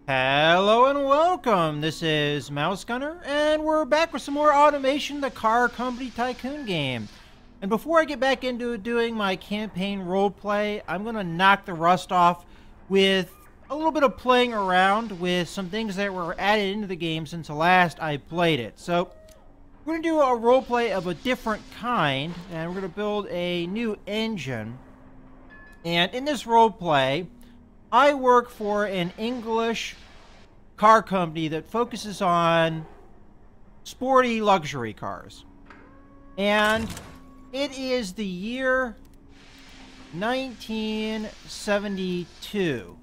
Hello and welcome. This is Mouse Gunner, and we're back with some more Automation, the Car Company Tycoon game. And before I get back into doing my campaign roleplay, I'm going to knock the rust off with a little bit of playing around with some things that were added into the game since the last I played it. So, we're going to do a roleplay of a different kind, and we're going to build a new engine. And in this roleplay, I work for an English car company that focuses on sporty luxury cars. And it is the year 1972.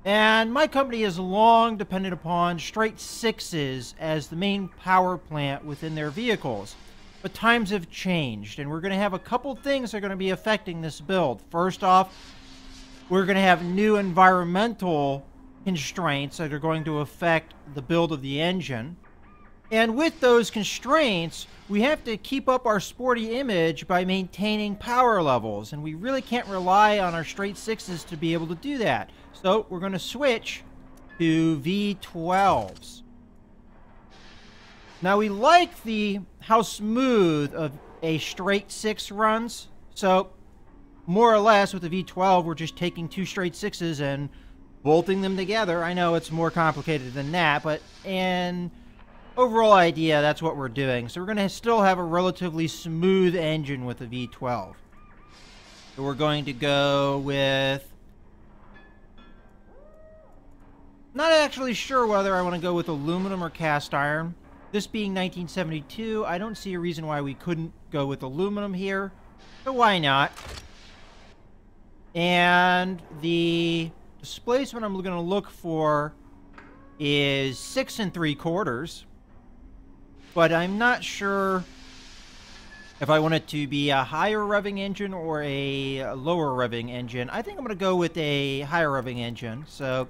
And my company has long depended upon straight sixes as the main power plant within their vehicles. But times have changed, and we're going to have a couple things that are going to be affecting this build. First off, we're going to have new environmental constraints that are going to affect the build of the engine. And with those constraints, we have to keep up our sporty image by maintaining power levels. And we really can't rely on our straight sixes to be able to do that. So we're going to switch to V12s. Now we like how smooth of a straight six runs. So more or less, with the V12, we're just taking two straight sixes and bolting them together. I know it's more complicated than that, but in overall idea, that's what we're doing. So we're going to still have a relatively smooth engine with the V12. So we're going to go with... Not actually sure whether I want to go with aluminum or cast iron. This being 1972, I don't see a reason why we couldn't go with aluminum here. So why not? And the displacement I'm going to look for is 6 3/4. But I'm not sure if I want it to be a higher revving engine or a lower revving engine. I think I'm going to go with a higher revving engine. So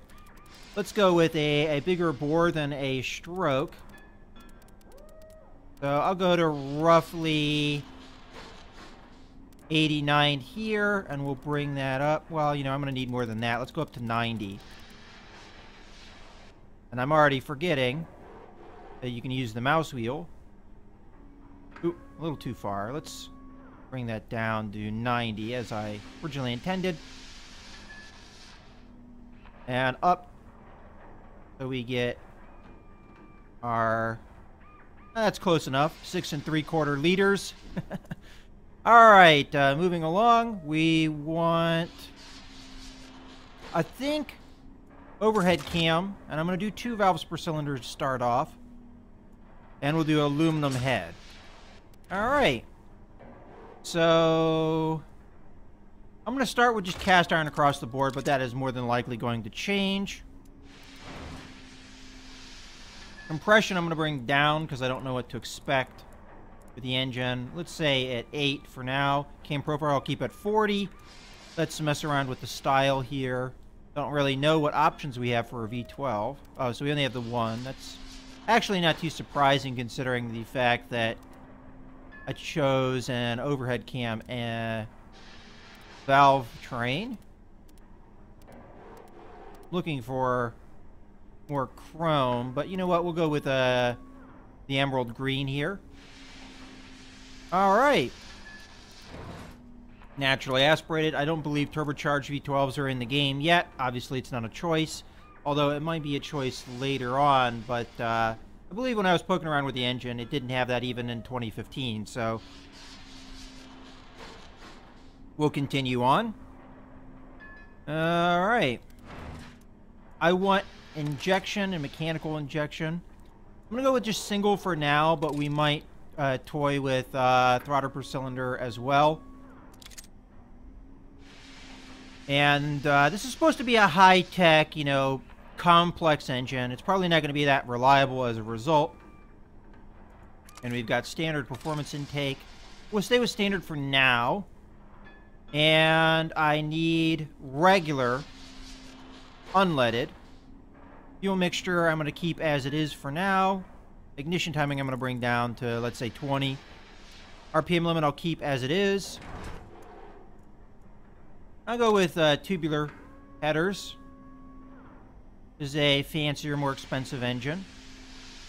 let's go with a bigger bore than a stroke. So I'll go to roughly 89 here, and we'll bring that up. Well, I'm going to need more than that. Let's go up to 90. And I'm already forgetting that you can use the mouse wheel. Ooh, a little too far. Let's bring that down to 90 as I originally intended. And up. So we get our... That's close enough. 6 3/4 liters. Alright, moving along, we want, I think, overhead cam, and I'm going to do 2 valves per cylinder to start off, and we'll do aluminum head. Alright, so I'm going to start with just cast iron across the board, but that is more than likely going to change. Compression I'm going to bring down because I don't know what to expect with the engine. Let's say at 8 for now. Cam profile I'll keep at 40. Let's mess around with the style here. Don't really know what options we have for a V12. Oh, so we only have the one. That's actually not too surprising considering the fact that I chose an overhead cam and valve train. Looking for more chrome, but you know what? We'll go with the emerald green here. Alright. Naturally aspirated. I don't believe turbocharged V12s are in the game yet. Obviously, it's not a choice. Although it might be a choice later on. But I believe when I was poking around with the engine, it didn't have that even in 2015. So we'll continue on. Alright. I want injection and mechanical injection. I'm going to go with just single for now, but we might toy with throttle per cylinder as well. And this is supposed to be a high-tech, complex engine. It's probably not going to be that reliable as a result. And we've got standard performance intake. We'll stay with standard for now. And I need regular unleaded. Fuel mixture I'm going to keep as it is for now. Ignition timing I'm going to bring down to, let's say, 20. RPM limit I'll keep as it is. I'll go with tubular headers. This is a fancier, more expensive engine.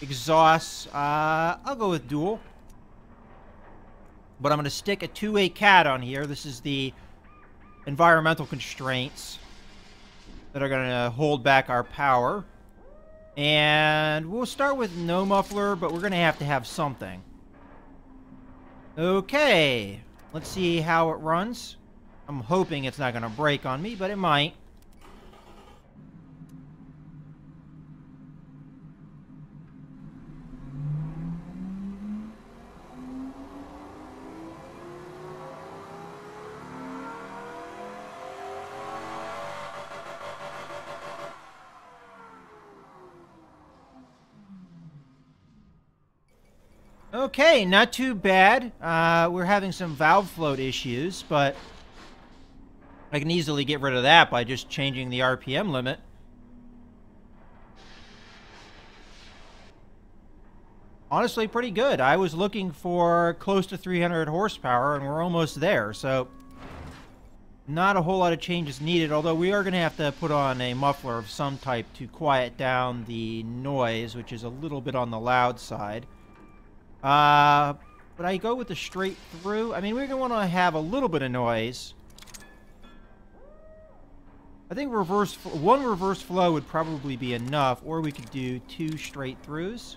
Exhausts, I'll go with dual. But I'm going to stick a two-way cat on here. This is the environmental constraints that are going to hold back our power. And we'll start with no muffler, but we're going to have something. Okay, let's see how it runs. I'm hoping it's not going to break on me, but it might. Okay, not too bad. We're having some valve float issues, but I can easily get rid of that by just changing the RPM limit. Honestly, pretty good. I was looking for close to 300 horsepower, and we're almost there, so not a whole lot of changes needed, although we are going to have to put on a muffler of some type to quiet down the noise, which is a little bit on the loud side. But I go with the straight through. I mean, we're going to want to have a little bit of noise. I think one reverse flow would probably be enough, or we could do 2 straight throughs.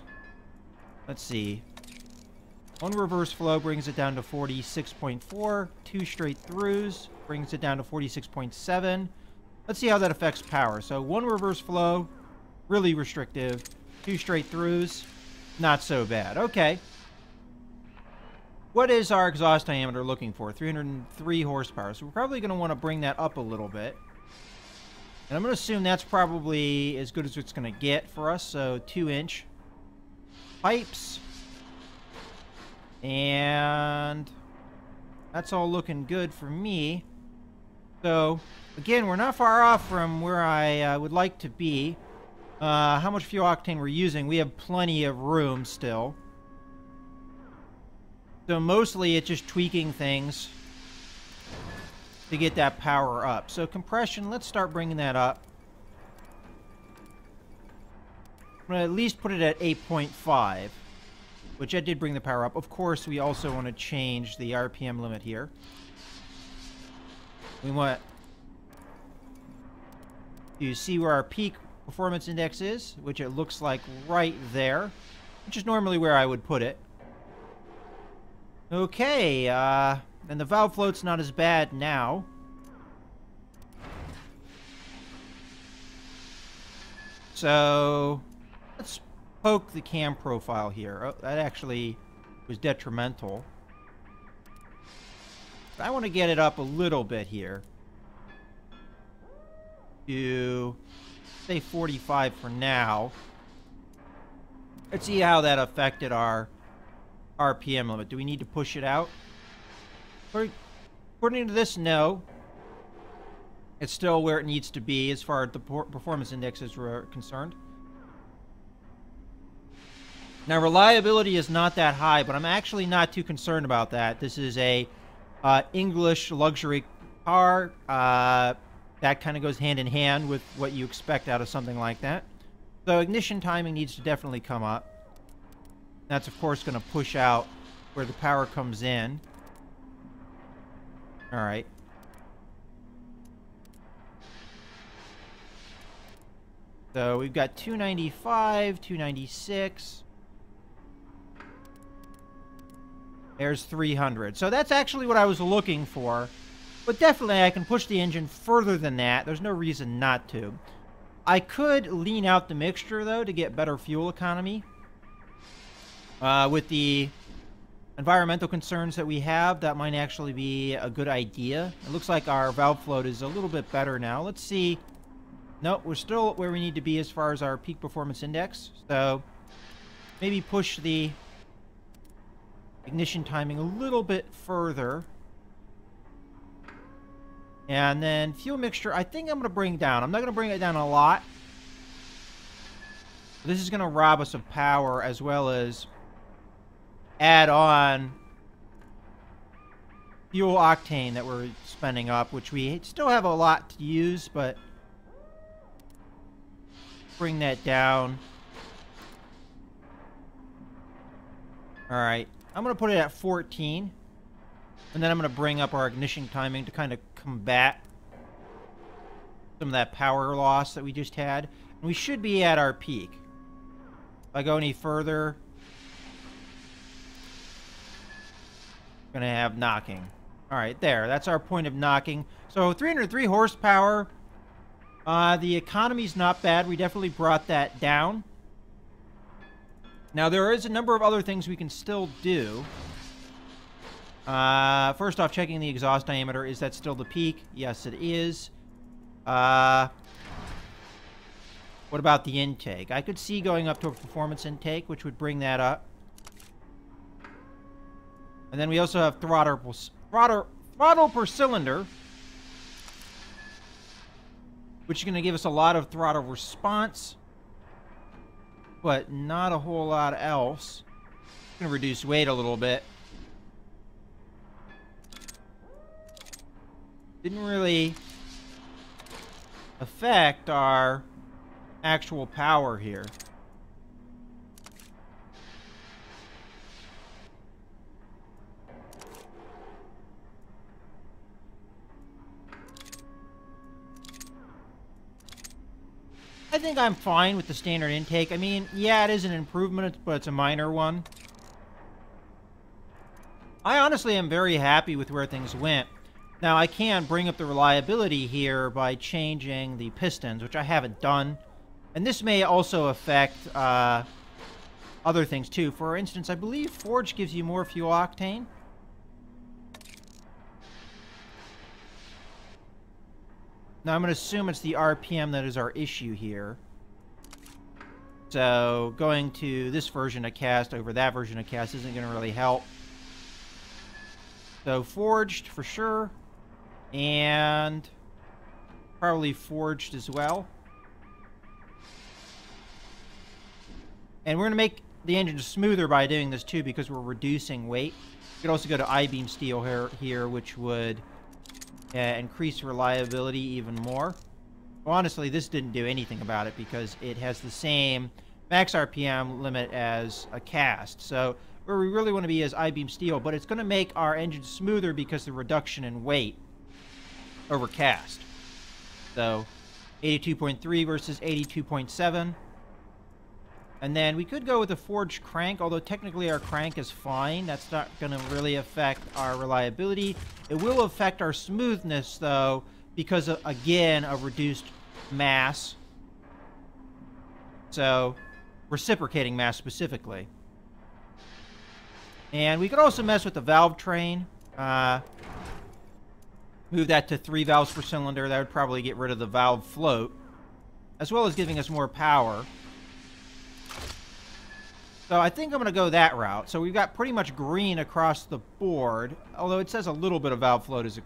Let's see. 1 reverse flow brings it down to 46.4. 2 straight throughs brings it down to 46.7. Let's see how that affects power. So 1 reverse flow, really restrictive. 2 straight throughs, not so bad. Okay. What is our exhaust diameter looking for? 303 horsepower. So we're probably going to want to bring that up a little bit. And I'm going to assume that's probably as good as it's going to get for us. So 2-inch pipes. And that's all looking good for me. So, again, we're not far off from where I would like to be. How much fuel octane we're using, we have plenty of room still. So mostly it's just tweaking things to get that power up. So compression, let's start bringing that up. I'm going to at least put it at 8.5, which I did bring the power up. Of course, we also want to change the RPM limit here. We want to see where our peak performance index is, which it looks like right there, which is normally where I would put it. Okay, and the valve float's not as bad now. So, let's poke the cam profile here. Oh, that actually was detrimental. I want to get it up a little bit here. To, say, 45 for now. Let's see how that affected our RPM limit. Do we need to push it out? According to this, no. It's still where it needs to be as far as the performance indexes are concerned. Now, reliability is not that high, but I'm actually not too concerned about that. This is a English luxury car. That kind of goes hand in hand with what you expect out of something like that. So ignition timing needs to definitely come up. That's, of course, going to push out where the power comes in. All right. So we've got 295, 296. There's 300. So that's actually what I was looking for. But definitely I can push the engine further than that. There's no reason not to. I could lean out the mixture, though, to get better fuel economy. With the environmental concerns that we have, that might actually be a good idea. It looks like our valve float is a little bit better now. Let's see. Nope, we're still where we need to be as far as our peak performance index. So maybe push the ignition timing a little bit further. And then fuel mixture, I think I'm going to bring down. I'm not going to bring it down a lot. This is going to rob us of power as well as add on fuel octane that we're spending up, which we still have a lot to use, but bring that down. Alright, I'm going to put it at 14. And then I'm going to bring up our ignition timing to kind of combat some of that power loss that we just had. And we should be at our peak. If I go any further, I'm going to have knocking. Alright, there. That's our point of knocking. So 303 horsepower. The economy's not bad. We definitely brought that down. Now, there is a number of other things we can still do. First off, checking the exhaust diameter. Is that still the peak? Yes, it is. What about the intake? I could see going up to a performance intake, which would bring that up. And then we also have throttle per cylinder, which is going to give us a lot of throttle response, but not a whole lot else. It's going to reduce weight a little bit. Didn't really affect our actual power here. I think I'm fine with the standard intake. I mean, yeah, it is an improvement, but it's a minor one. I honestly am very happy with where things went. Now, I can bring up the reliability here by changing the pistons, which I haven't done. And this may also affect other things, too. For instance, I believe Forge gives you more fuel octane. Now, I'm going to assume it's the RPM that is our issue here. So, going to this version of cast over that version of cast isn't going to really help. So, forged for sure. And probably forged as well. And we're going to make the engine smoother by doing this too, because we're reducing weight. You could also go to I-beam steel here, which would increase reliability even more. Well, honestly, this didn't do anything about it because it has the same max RPM limit as a cast. So where we really want to be is I-beam steel, but it's going to make our engine smoother because of the reduction in weight over cast. So 82.3 versus 82.7. And then we could go with a forged crank, although technically our crank is fine. That's not going to really affect our reliability. It will affect our smoothness, though, because, of, again, of reduced mass. So, reciprocating mass specifically. And we could also mess with the valve train. Move that to 3 valves per cylinder. That would probably get rid of the valve float, as well as giving us more power. So I think I'm going to go that route. So we've got pretty much green across the board, although it says a little bit of valve float is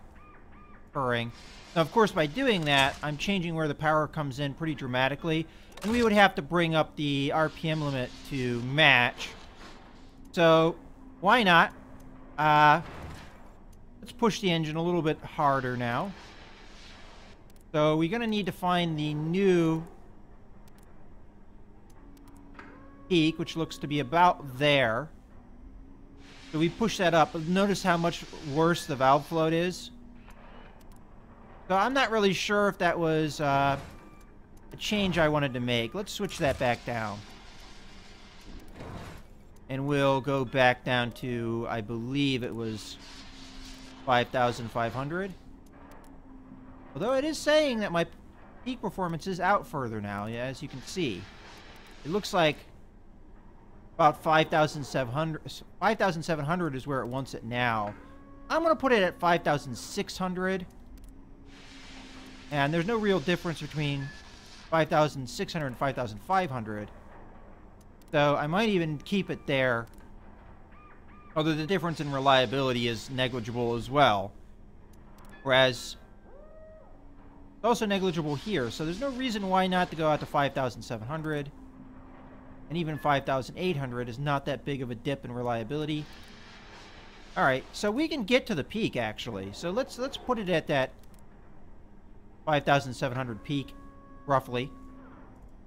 occurring. Now, of course, by doing that, I'm changing where the power comes in pretty dramatically, and we would have to bring up the RPM limit to match. So why not? Let's push the engine a little bit harder now. So we're going to need to find the new peak, which looks to be about there. So we push that up. Notice how much worse the valve float is. So I'm not really sure if that was a change I wanted to make. Let's switch that back down. And we'll go back down to, I believe it was 5,500. Although it is saying that my peak performance is out further now, yeah, as you can see. It looks like about 5,700 is where it wants it now. I'm going to put it at 5,600. And there's no real difference between 5,600 and 5,500. So I might even keep it there. Although the difference in reliability is negligible as well. Whereas it's also negligible here. So there's no reason why not to go out to 5,700. And even 5,800 is not that big of a dip in reliability. Alright, so we can get to the peak, actually. So let's put it at that 5,700 peak, roughly.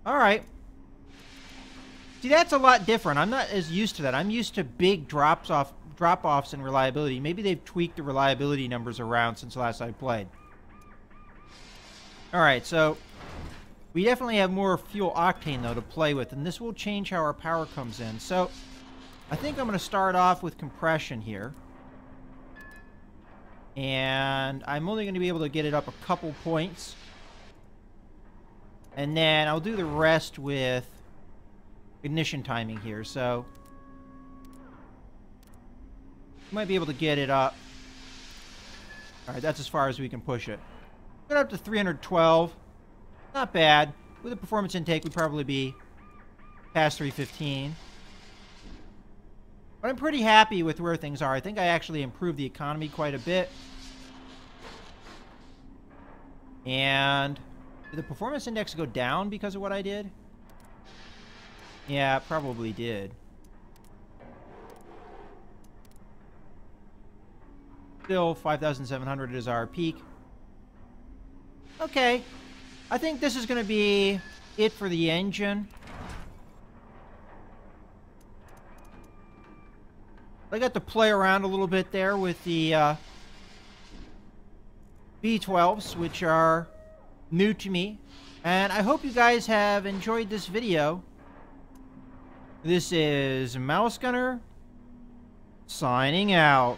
Alright. See, that's a lot different. I'm not as used to that. I'm used to big drop-offs in reliability. Maybe they've tweaked the reliability numbers around since last I played. Alright, so we definitely have more fuel octane, though, to play with, and this will change how our power comes in. So I think I'm going to start off with compression here. And I'm only going to be able to get it up a couple points. And then I'll do the rest with ignition timing here. So might be able to get it up. Alright, that's as far as we can push it. Get up to 312. Not bad. With a performance intake, we'd probably be past 315. But I'm pretty happy with where things are. I think I actually improved the economy quite a bit. And did the performance index go down because of what I did? Yeah, it probably did. Still, 5,700 is our peak. Okay. I think this is going to be it for the engine. I got to play around a little bit there with the V12s, which are new to me. And I hope you guys have enjoyed this video. This is Mouse Gunner, signing out.